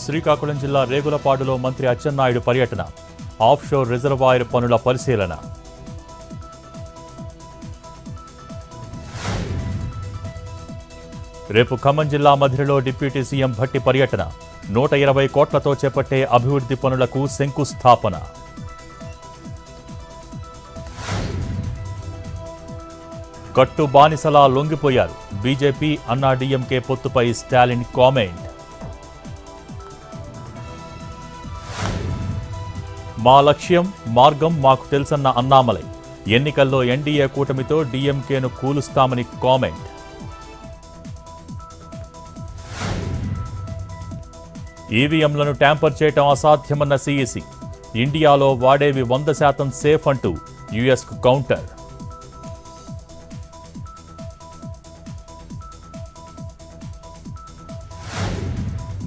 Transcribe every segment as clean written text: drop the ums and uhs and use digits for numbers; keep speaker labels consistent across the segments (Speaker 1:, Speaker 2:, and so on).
Speaker 1: శ్రీకాకుళం జిల్లా రేగులపాడులో మంత్రి అచ్చెన్నాయుడు పర్యటన. ఆఫ్షోర్ రిజర్వాయర్ పనుల పరిశీలన. రేపు ఖమ్మం జిల్లా మధిరలో డిప్యూటీ సీఎం భట్టి పర్యటన. 120 కోట్లతో చేపట్టే అభివృద్ధి పనులకు శంకుస్థాపన. కట్టు బానిసలా లొంగిపోయారు. బీజేపీ అన్నా డీఎంకే పొత్తుపై స్టాలిన్ కామెంట్. మా లక్ష్యం మార్గం మాకు తెలుసన్న అన్నామలై. ఎన్నికల్లో ఎన్డీఏ కూటమితో డీఎంకేను కూలుస్తామని కామెంట్. ఈవీఎంలను ట్యాంపర్ చేయటం అసాధ్యమన్న సీఈసీ. ఇండియాలో వాడేవి 100% సేఫ్ అంటూ యుఎస్కు కౌంటర్.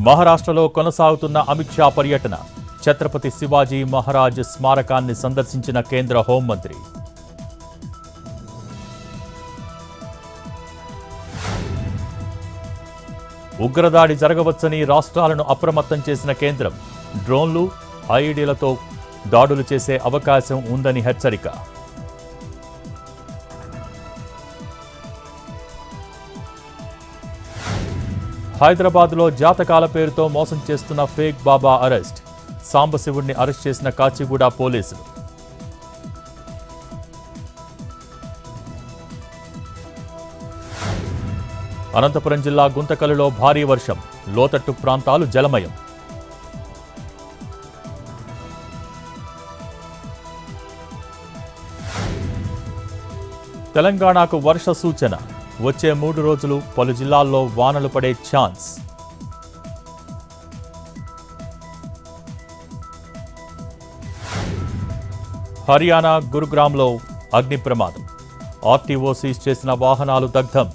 Speaker 1: మహారాష్ట్రలో కొనసాగుతున్న అమిత్ షా పర్యటన. ఛత్రపతి శివాజీ మహారాజ్ స్మారకాన్ని సందర్శించిన కేంద్ర హోంమంత్రి. ఉగ్రదాడి జరగవచ్చని రాష్ట్రాలను అప్రమత్తం చేసిన కేంద్రం. డ్రోన్లు, ఐఈడీలతో దాడులు చేసే అవకాశం ఉందని హెచ్చరిక. హైదరాబాద్లో జాతకాల పేరుతో మోసం చేస్తున్న ఫేక్ బాబా అరెస్ట్. సాంబశివుడిని అరెస్ట్ చేసిన కాచిగూడ పోలీసులు. అనంతపురం జిల్లా గుంతకల్లులో భారీ వర్షం. లోతట్టు ప్రాంతాలు జలమయం. తెలంగాణకు వర్ష సూచన. వచ్చే 3 రోజులు పలు జిల్లాల్లో వానలు పడే ఛాన్స్. హర్యానా గురుగ్రామ్లో అగ్ని ప్రమాదం. ఆర్టీఓ సీజ్ చేసిన వాహనాలు దగ్ధం.